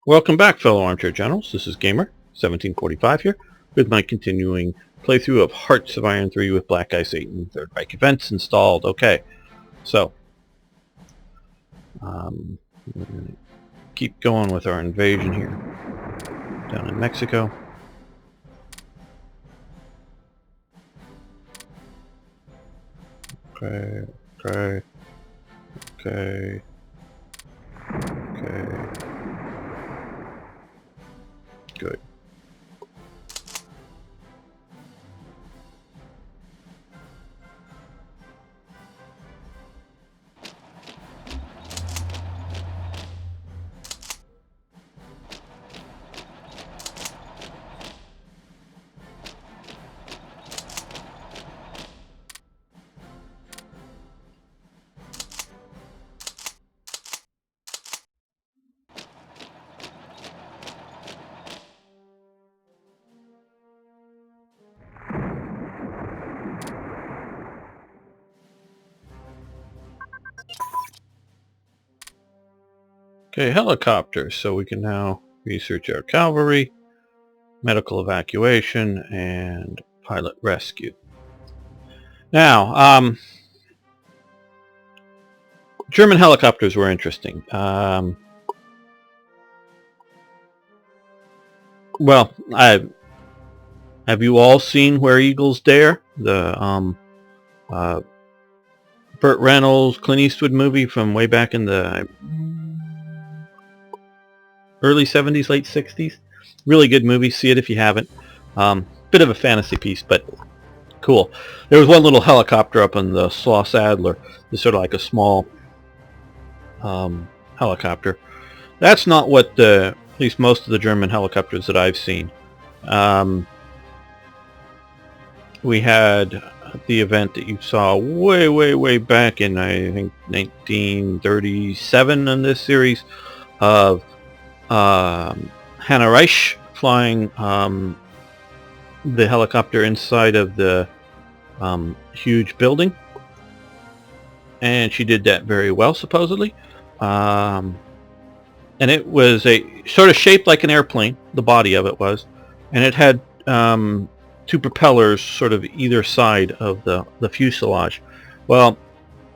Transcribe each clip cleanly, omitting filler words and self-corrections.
Welcome back, fellow armchair generals. This is Gamer 1745 here with my continuing playthrough of Hearts of Iron 3 with Black Ice 8 and Third Reich events installed. Okay, so we're going to keep going with our invasion here down in Mexico. Okay. Good. Okay, helicopters. So we can now research our cavalry, medical evacuation, and pilot rescue. Now, German helicopters were interesting. Well, have you all seen Where Eagles Dare? The Burt Reynolds, Clint Eastwood movie from way back in the early 70s, late 60s. Really good movie. See it if you haven't. Bit of a fantasy piece, but cool. There was one little helicopter up on the Sloss Adler. It's sort of like a small helicopter. That's not what at least most of the German helicopters that I've seen. We had the event that you saw way back in, I think, 1937 in this series of Hannah Reich flying the helicopter inside of the huge building, and she did that very well, supposedly. And it was a sort of shaped like an airplane, the body of it was, and it had two propellers sort of either side of the fuselage. Well,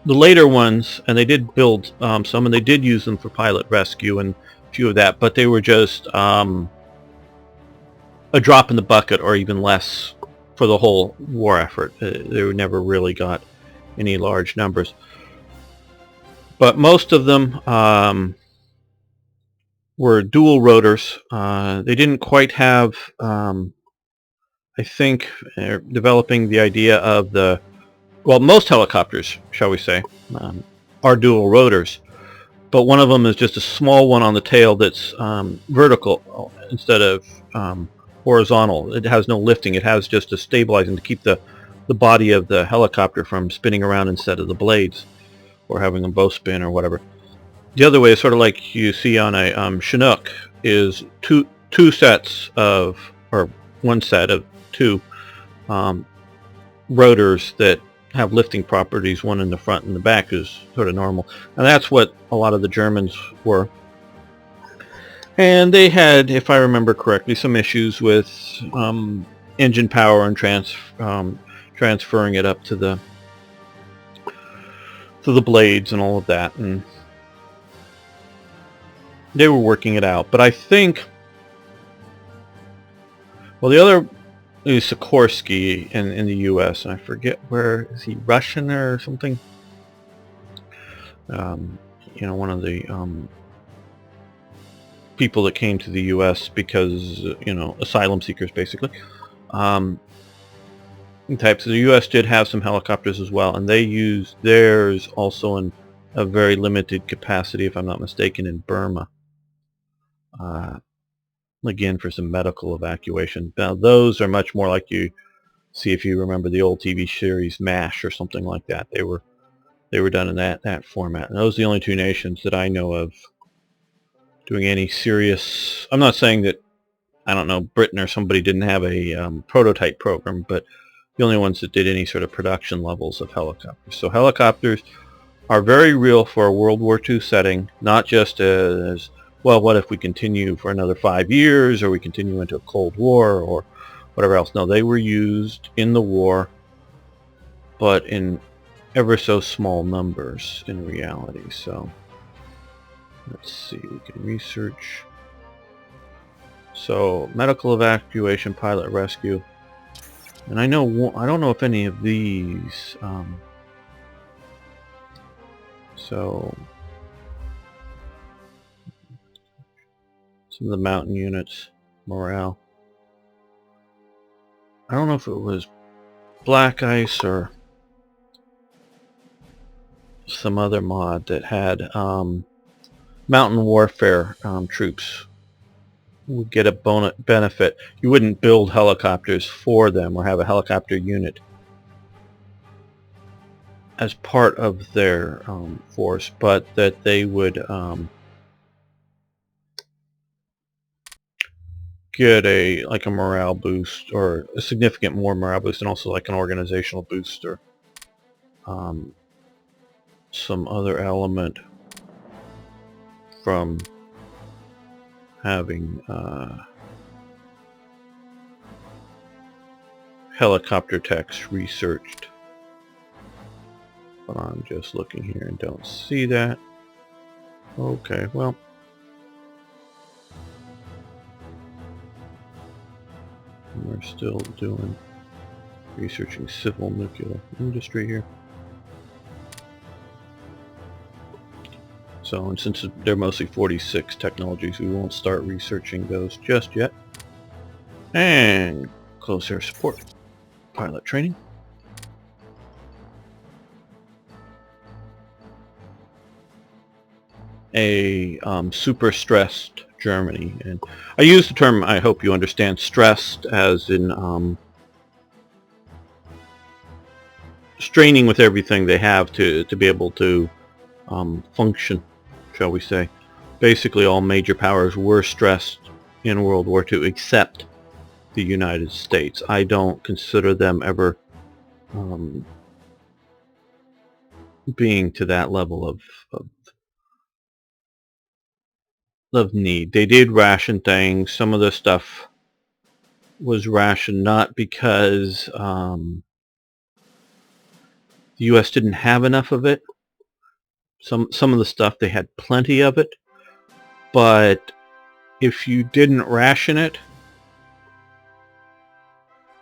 the later ones, and they did build some, and they did use them for pilot rescue and a few of that, but they were just a drop in the bucket, or even less, for the whole war effort. They never really got any large numbers. But most of them were dual rotors. They didn't quite have, I think, developing the idea of most helicopters, shall we say, are dual rotors. But one of them is just a small one on the tail that's vertical instead of horizontal. It has no lifting. It has just a stabilizing to keep the body of the helicopter from spinning around instead of the blades, or having them both spin or whatever. The other way is sort of like you see on a Chinook, is two sets of, or one set of two rotors that have lifting properties, one in the front and the back is sort of normal. And that's what a lot of the Germans were. And they had, if I remember correctly, some issues with engine power and transferring it up to the blades and all of that, and they were working it out. But I think, well, the other is Sikorsky in the U.S., and I forget where, is he Russian or something? One of the people that came to the U.S. because, asylum seekers, basically. Types of the U.S. did have some helicopters as well, and they used theirs also in a very limited capacity, if I'm not mistaken, in Burma. Again, for some medical evacuation. Now, those are much more like you see if you remember the old TV series MASH or something like that. They were done in that format. And those are the only two nations that I know of doing any serious. I'm not saying that, I don't know, Britain or somebody didn't have a prototype program, but the only ones that did any sort of production levels of helicopters. So helicopters are very real for a World War II setting, not just as well, what if we continue for another 5 years, or we continue into a Cold War, or whatever else? No, they were used in the war, but in ever so small numbers in reality. So let's see, we can research. So medical evacuation, pilot rescue, and I don't know if any of these. So some of the mountain units, morale. I don't know if it was Black Ice or some other mod that had mountain warfare troops would get a benefit. You wouldn't build helicopters for them or have a helicopter unit as part of their force, but that they would get a morale boost, or a significant more morale boost, and also like an organizational boost, or some other element from having helicopter techs researched. But I'm just looking here and don't see that. Okay, well, we're still doing researching civil nuclear industry here. So, and since they're mostly 46 technologies, we won't start researching those just yet. And close air support, pilot training. A super stressed Germany, and I use the term, I hope you understand, stressed as in straining with everything they have to be able to function, shall we say. Basically all major powers were stressed in World War II except the United States. I don't consider them ever being to that level of need. They did ration things. Some of the stuff was rationed not because the U.S. didn't have enough of it. Some of the stuff they had plenty of it, but if you didn't ration it,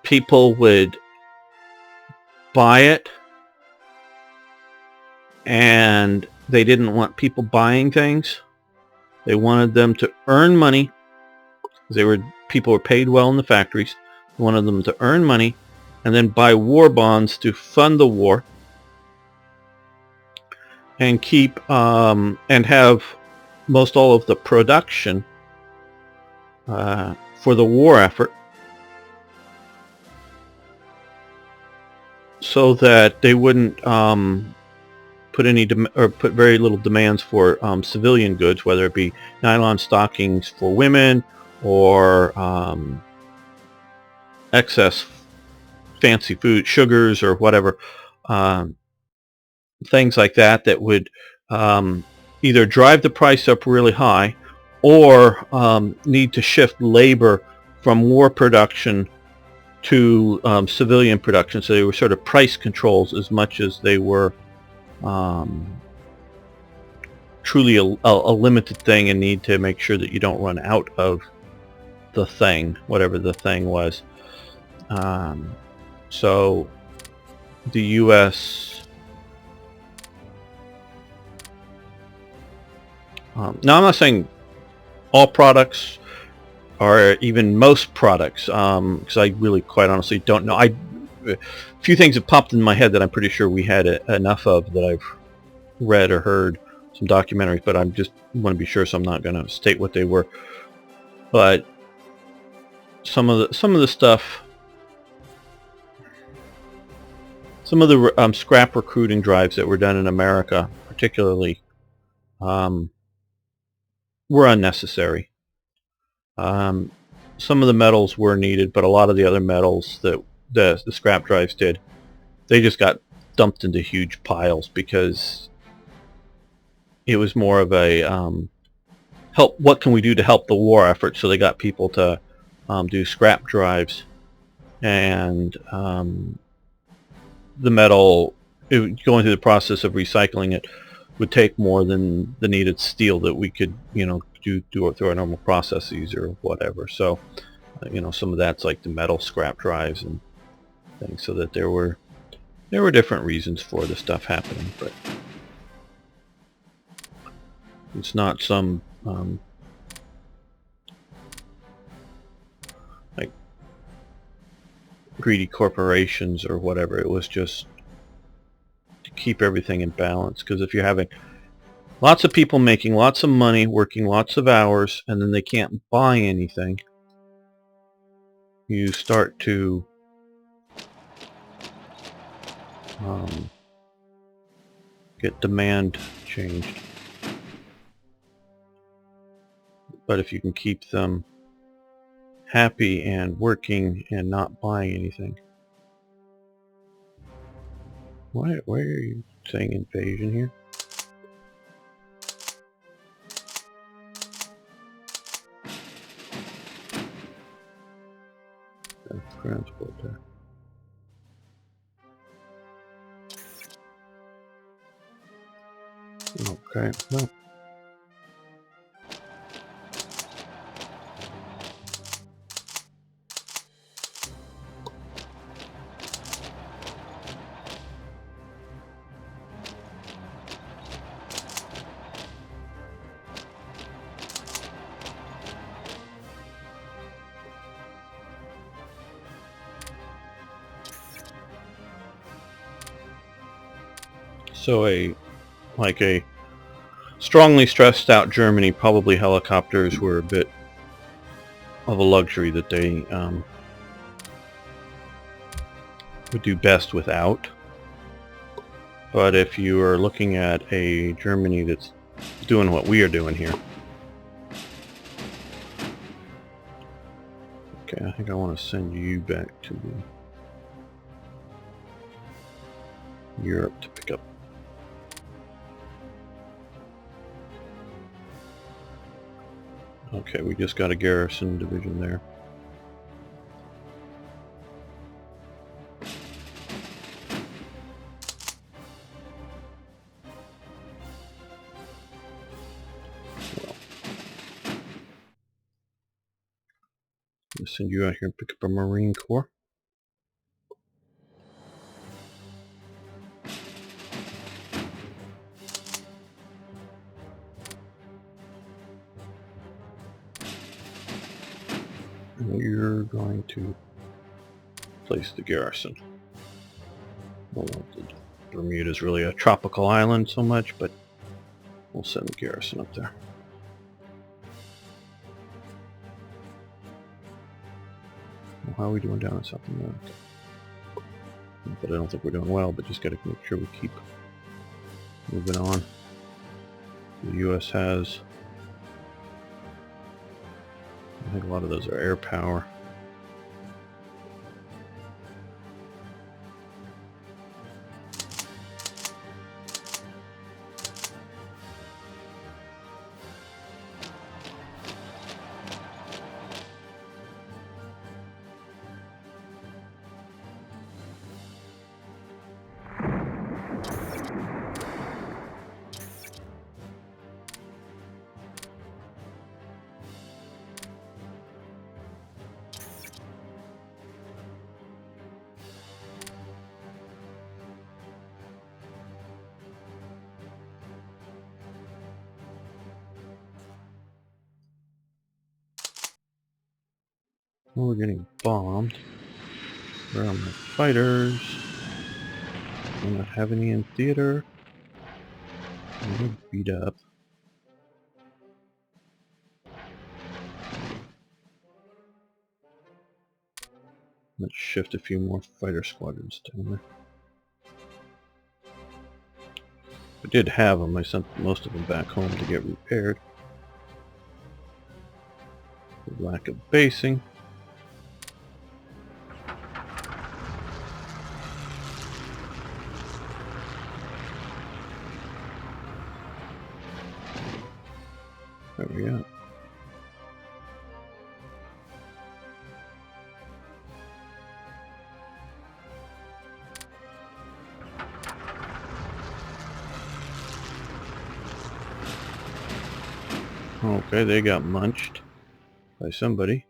people would buy it, and they didn't want people buying things. They wanted them to earn money. People were paid well in the factories. They wanted them to earn money and then buy war bonds to fund the war, and keep and have most all of the production for the war effort, so that they wouldn't put very little demands for civilian goods, whether it be nylon stockings for women or excess fancy food, sugars or whatever, things like that would either drive the price up really high, or need to shift labor from war production to civilian production. So they were sort of price controls as much as they were truly a limited thing, and need to make sure that you don't run out of the thing, whatever the thing was. So the U.S. Now I'm not saying all products, or even most products, because I really quite honestly don't know. A few things have popped in my head that I'm pretty sure we had enough of, that I've read or heard some documentaries, but I just want to be sure, so I'm not going to state what they were. But some of the stuff, some of the scrap recruiting drives that were done in America, particularly, were unnecessary. Some of the metals were needed, but a lot of the other metals that the scrap drives did, they just got dumped into huge piles, because it was more of a help. What can we do to help the war effort? So they got people to do scrap drives, and the metal, going through the process of recycling it would take more than the needed steel that we could, do it through our normal processes or whatever. So, some of that's like the metal scrap drives and things. So that there were different reasons for the stuff happening, but it's not some like greedy corporations or whatever. It was just to keep everything in balance. Because if you're having lots of people making lots of money, working lots of hours, and then they can't buy anything, you start to get demand changed. But if you can keep them happy and working and not buying anything. Why are you saying invasion here? Transport there. Okay, well. So a strongly stressed out Germany, probably helicopters were a bit of a luxury that they would do best without. But if you are looking at a Germany that's doing what we are doing here, okay, I think I want to send you back to Europe to pick up. Okay, we just got a garrison division there. Well, I'll send you out here and pick up a Marine Corps. You're going to place the garrison. Well, Bermuda is really a tropical island so much, but we'll send the garrison up there. Well, how are we doing down in South America? But I don't think we're doing well, but just got to make sure we keep moving on. The U.S. has, I think a lot of those are air power. Well, we're getting bombed. Where are my fighters? I don't have any in theater. They're beat up. Let's shift a few more fighter squadrons down there. I did have them. I sent most of them back home to get repaired. The lack of basing. There we go. Okay, they got munched by somebody.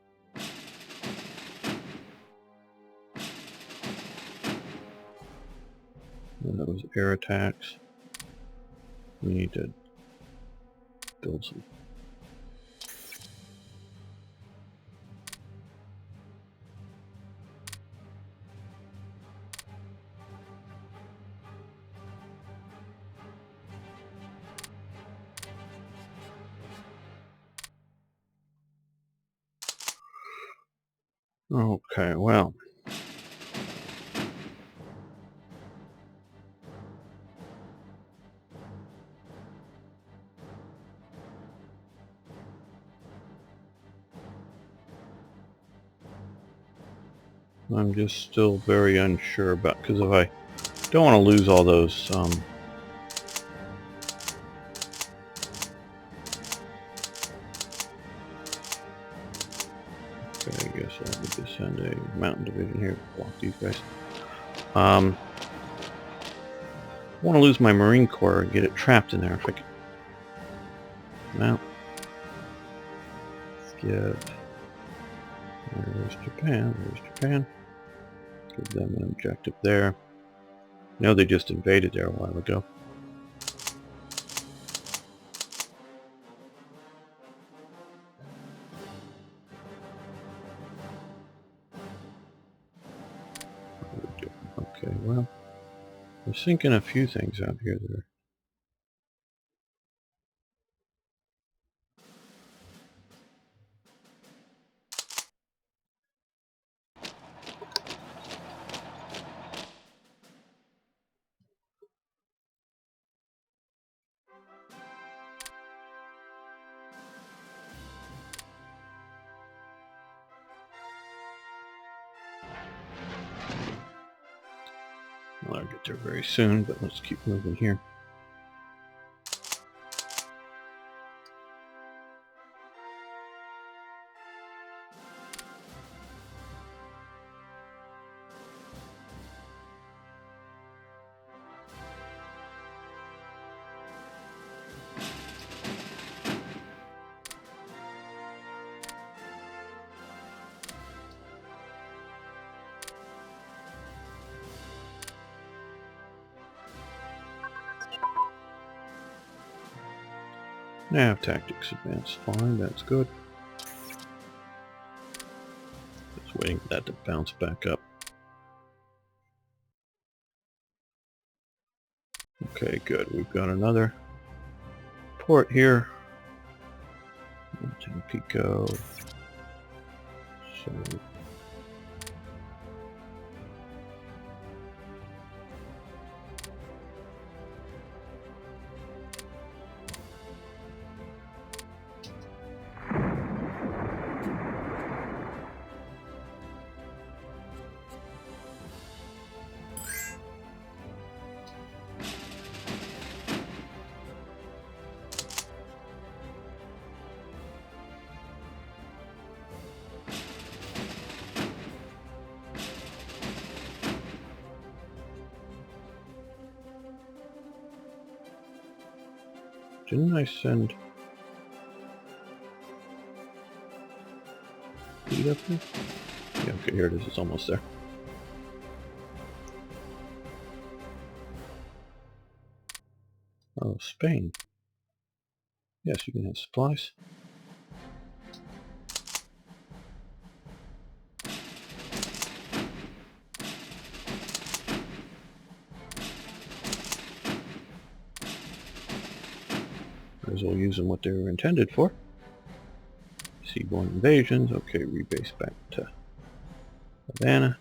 And that was air attacks. We need to build some. Okay, well. I'm just still very unsure about, because if I don't want to lose all those okay, I guess I would just send a mountain division here to block these guys. I want to lose my Marine Corps and get it trapped in there if I can. Now, let's get. There's Japan. There's Japan. Give them an objective there. No, they just invaded there a while ago. Okay, well, we're sinking a few things out here that are. Well, I'll get there very soon, but let's keep moving here. Nav tactics advance fine, that's good. Just waiting for that to bounce back up. Okay, good. We've got another port here. Pico. So didn't I send feed up here? Yeah, okay, here it is. It's almost there. Oh, Spain. Yes, you can have supplies. Might as well use them what they were intended for. Seaborne invasions. Okay, rebase back to Havana.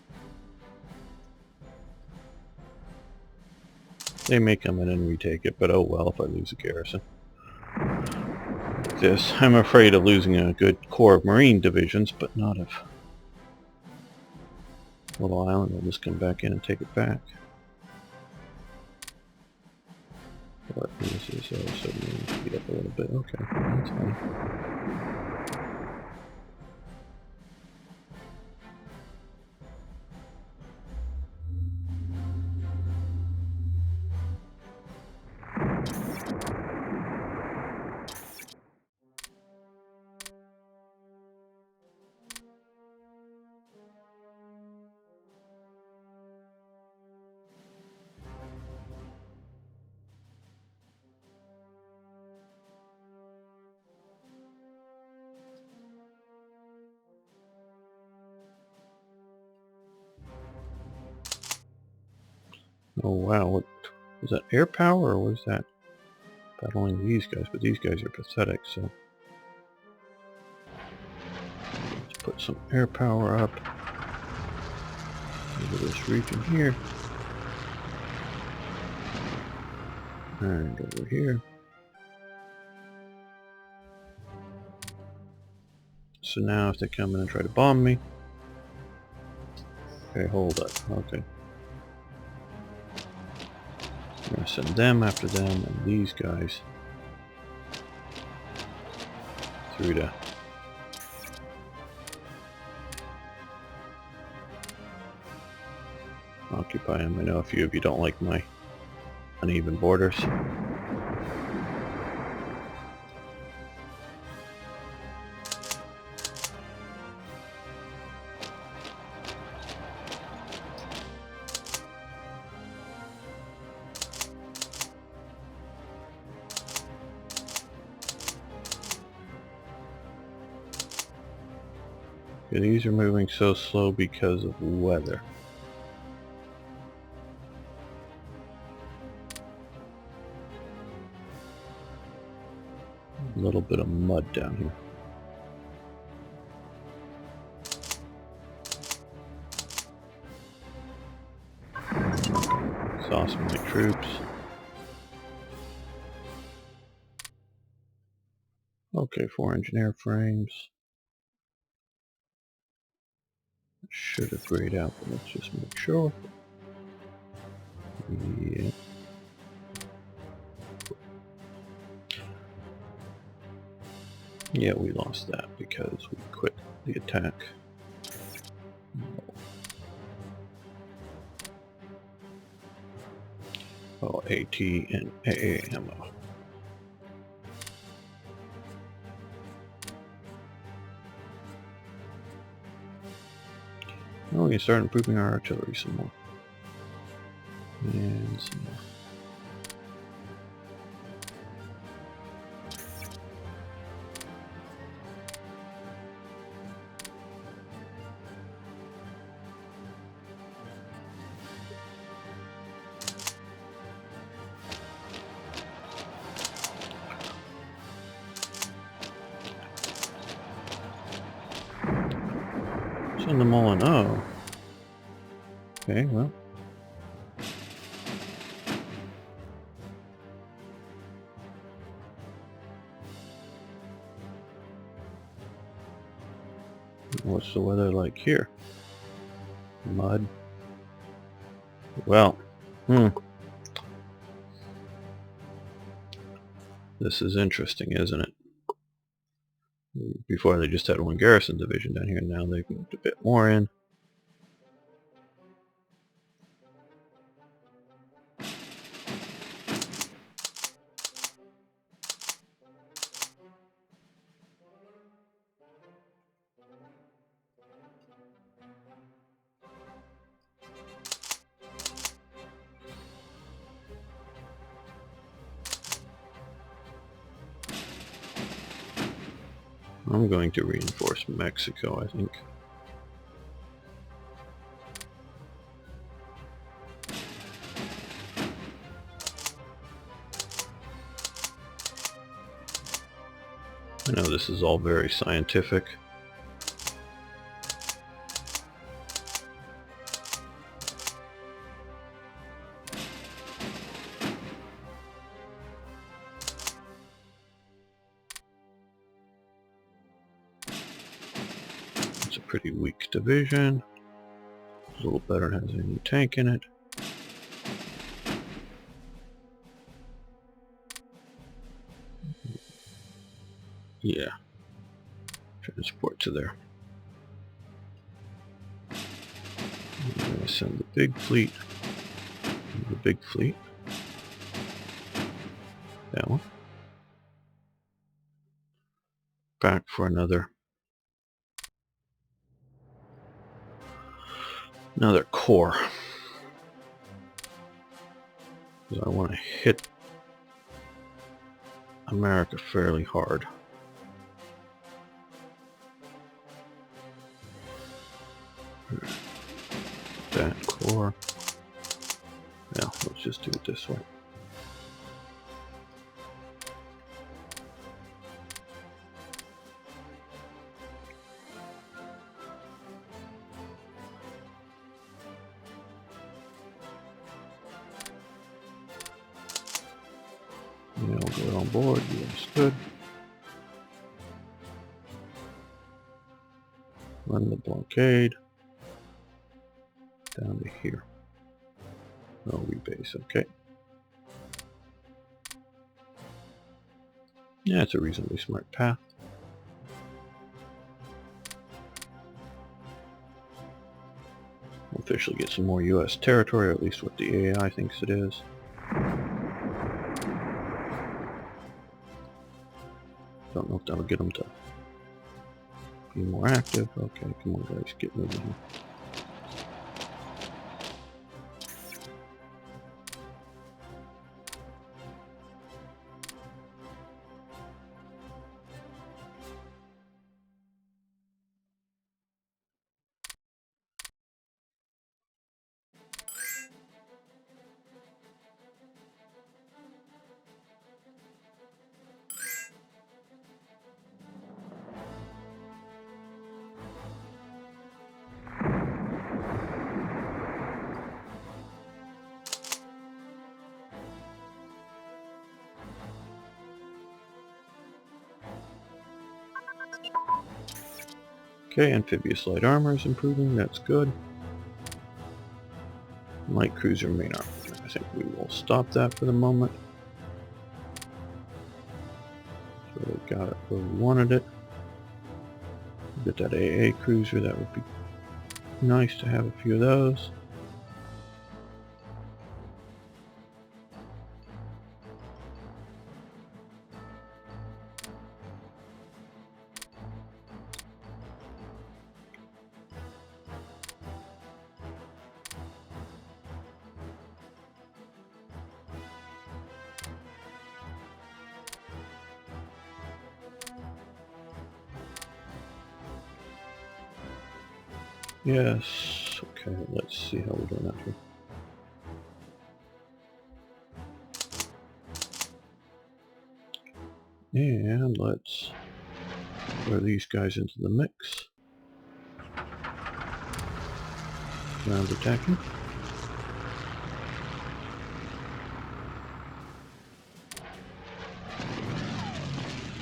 They may come in and retake it, but oh well if I lose a garrison. Like this. I'm afraid of losing a good core of Marine divisions, but not of Little Island. I'll just come back in and take it back. But this is suddenly speed up a little bit. Okay, that's fine. Oh wow, what was that, air power or was that battling these guys? But these guys are pathetic, so let's put some air power up over this region here. And over here. So now if they come in and try to bomb me. Okay, hold up. Okay. I'm gonna send them after them and these guys through to occupy them. I know a few of you don't like my uneven borders. Okay, these are moving so slow because of weather. A little bit of mud down here. Exhaust my troops. Okay, 4 engineer frames. Should have 3'd out, but let's just make sure. Yeah. Yeah, we lost that because we quit the attack. Oh, AT and AA ammo. Oh, we can start improving our artillery some more. And some more. Send them all in. Oh. Okay, well. What's the weather like here? Mud. Well, this is interesting, isn't it? Before they just had one garrison division down here, now they've moved a bit more in. I'm going to reinforce Mexico, I think. I know this is all very scientific. It's a pretty weak division. A little better than has any tank in it. Yeah. Transport to there. I'm going to send the big fleet. The big fleet. That one. Back for another core. Because I want to hit America fairly hard. That core. Yeah, let's just do it this way. Yeah, I'll get on board. Yes, good. Run the blockade down to here. No rebase, okay. Yeah, it's a reasonably smart path. We'll officially get some more US territory, or at least what the AI thinks it is. Don't know if that'll get them to be more active. Okay, come on guys, get moving here. Okay, amphibious light armor is improving, that's good. Light cruiser main armor. I think we will stop that for the moment. So we got it where we wanted it. Get that AA cruiser, that would be nice to have a few of those. Yes, okay, let's see how we're doing out here. And let's throw these guys into the mix. Ground attacking.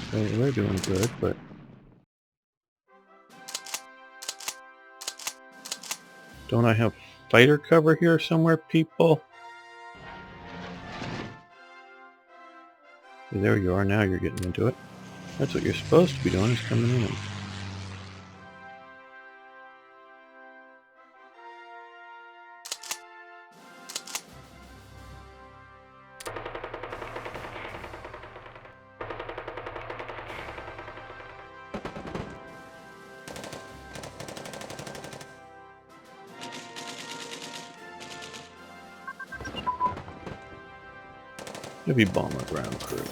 Okay, they're doing good, but don't I have fighter cover here somewhere, people? There you are, now you're getting into it. That's what you're supposed to be doing, is coming in. Heavy bomber ground crew.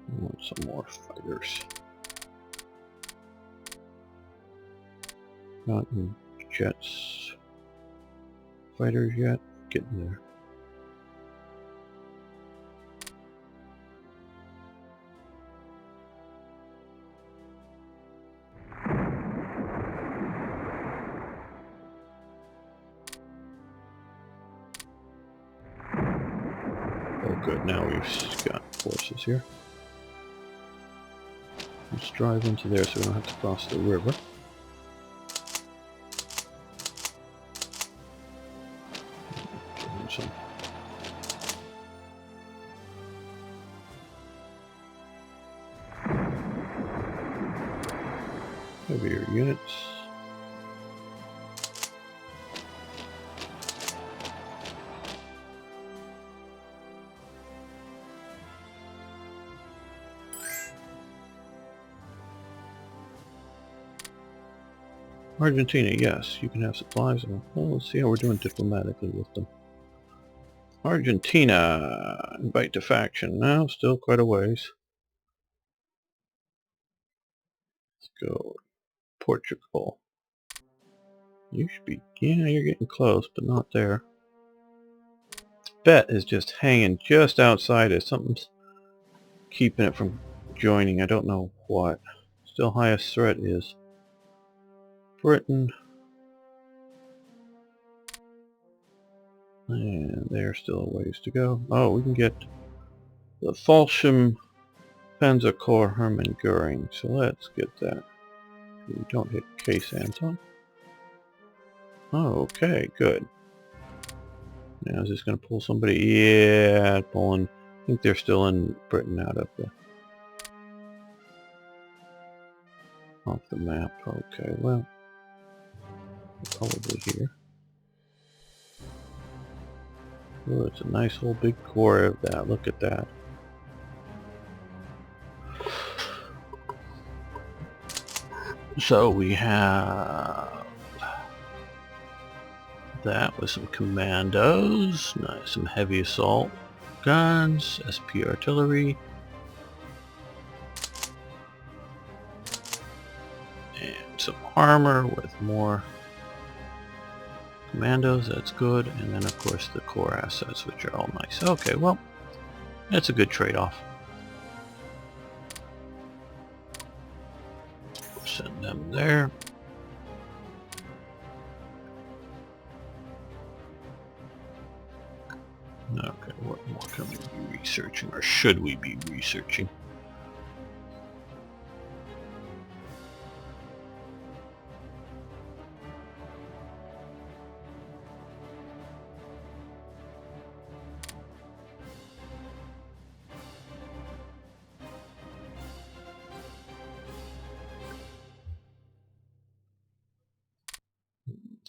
I want some more fighters. Not in jets. Fighters yet? Getting there. Oh good, now we've got forces here. Let's drive into there so we don't have to cross the river. Some heavier units. Argentina, yes, you can have supplies. Well, let's see how we're doing diplomatically with them. Argentina, invite to faction. No, still quite a ways. Let's go. Portugal. You should be, yeah, you're getting close, but not there. Tibet is just hanging just outside it. Something's keeping it from joining. I don't know what. Still highest threat is Britain. And there's still a ways to go. Oh, we can get the Fallschirm Panzer Corps Hermann Goering. So let's get that. We don't hit Case Anton. Oh, okay, good. Now is this going to pull somebody? Yeah, pulling. I think they're still in Britain out of the off the map. Okay, well, probably here. Oh, it's a nice whole big core of that. Look at that. So we have that with some commandos, nice, some heavy assault guns, SP artillery, and some armor with more commandos. That's good. And then of course the core assets, which are all nice. Okay, well, that's a good trade-off. Send them there. Okay, what more can we be researching, or should we be researching?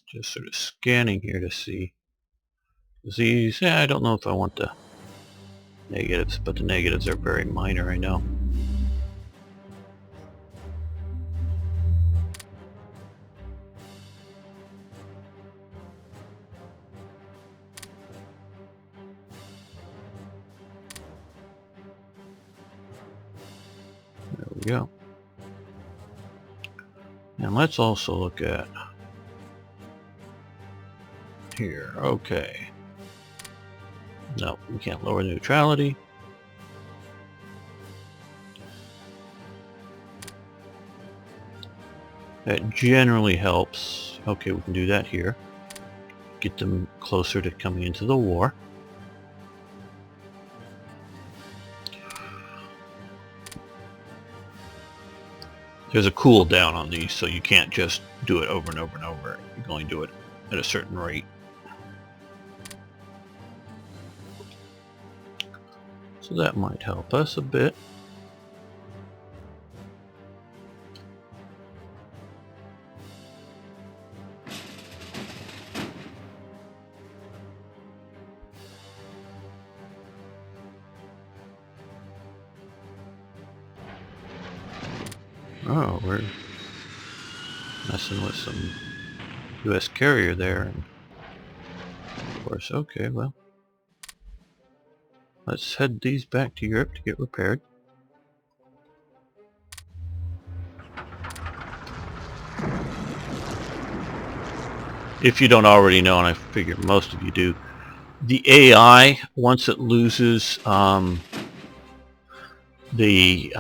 Just sort of scanning here to see. These, yeah, I don't know if I want the negatives, but the negatives are very minor, I know. There we go. And let's also look at here. Okay. No, we can't lower neutrality. That generally helps. Okay, we can do that here. Get them closer to coming into the war. There's a cooldown on these, so you can't just do it over and over and over. You can only do it at a certain rate. So that might help us a bit. Oh, we're messing with some U.S. carrier there. And of course, okay, well, let's head these back to Europe to get repaired. If you don't already know, and I figure most of you do, the AI, once it loses the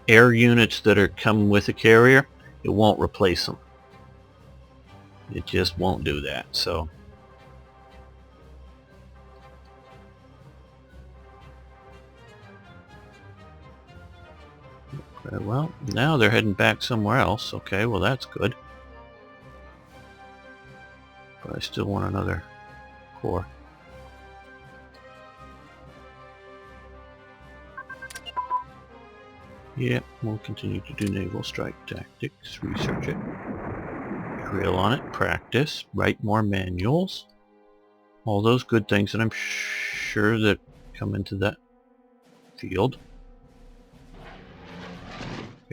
air units that are coming with a carrier, it won't replace them. It just won't do that. So okay, well, now they're heading back somewhere else. Okay, well, that's good. But I still want another core. Yep, we'll continue to do naval strike tactics, research it, drill on it, practice, write more manuals. All those good things that I'm sure that come into that field.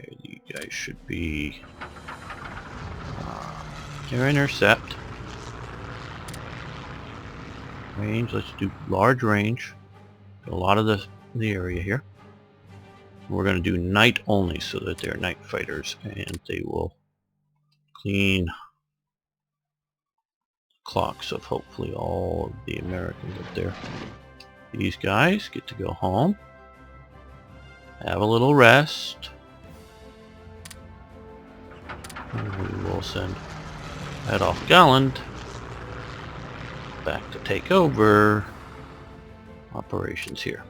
Okay, you guys should be Air intercept. Range, let's do large range. A lot of the area here. We're going to do night only so that they're night fighters and they will clean clocks of hopefully all of the Americans up there. These guys get to go home. Have a little rest. And we will send Adolf Galland back to take over operations here.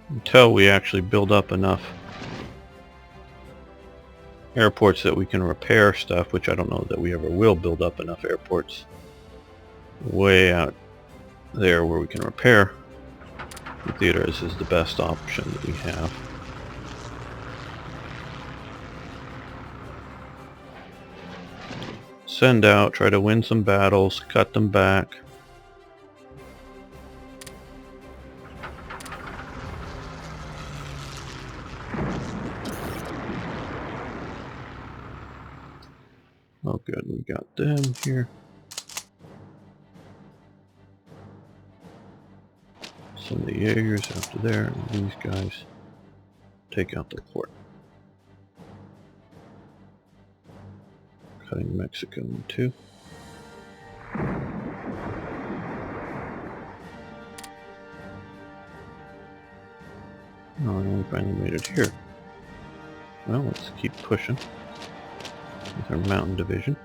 Until we actually build up enough airports that we can repair stuff, which I don't know that we ever will build up enough airports way out there where we can repair the theaters is the best option that we have. Send out, try to win some battles, cut them back. Oh good, we got them here. Send the Jaegers after there, and these guys take out the port. Cutting Mexico in two. Oh, and we finally made it here. Well, let's keep pushing with our mountain division.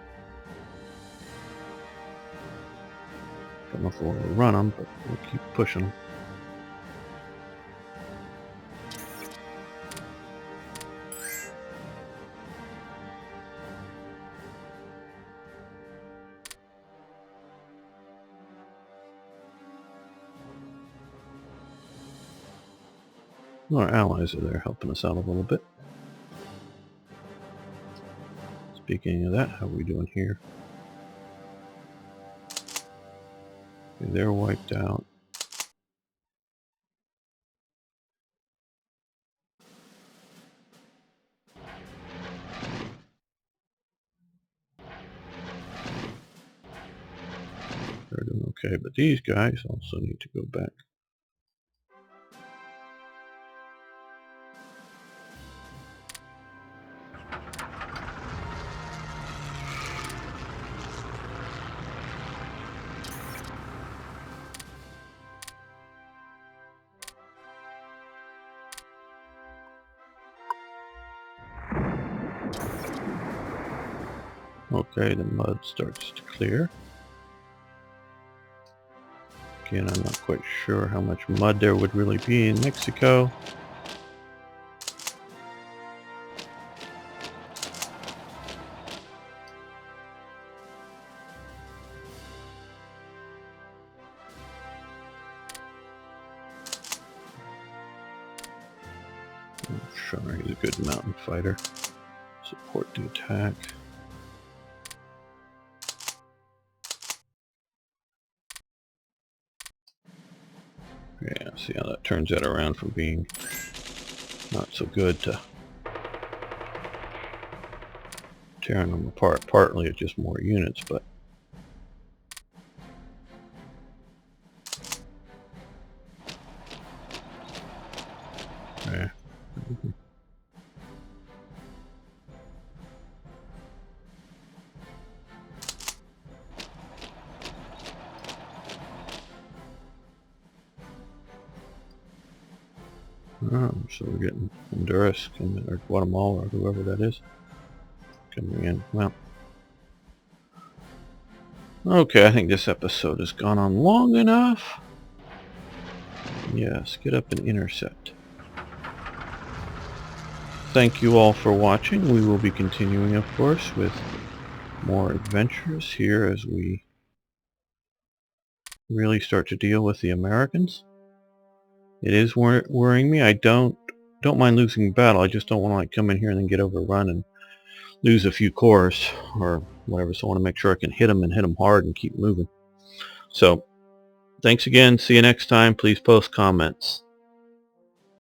Don't know if we'll run them, but we'll keep pushing them. Our allies are there helping us out a little bit. Speaking of that, how are we doing here? Okay, they're wiped out. They're doing okay, but these guys also need to go back. Okay, the mud starts to clear. Again, I'm not quite sure how much mud there would really be in Mexico. Sure, he's a good mountain fighter. Support the attack. Yeah, see how that turns that around from being not so good to tearing them apart. Partly it's just more units, but yeah. So we're getting Honduras coming, or Guatemala, or whoever that is, coming in. Well, okay, I think this episode has gone on long enough. Yes, get up and intercept. Thank you all for watching. We will be continuing, of course, with more adventures here as we really start to deal with the Americans. It is worrying me. I don't mind losing battle. I just don't want to like come in here and then get overrun and lose a few cores or whatever. So I want to make sure I can hit them and hit them hard and keep moving. So thanks again. See you next time. Please post comments.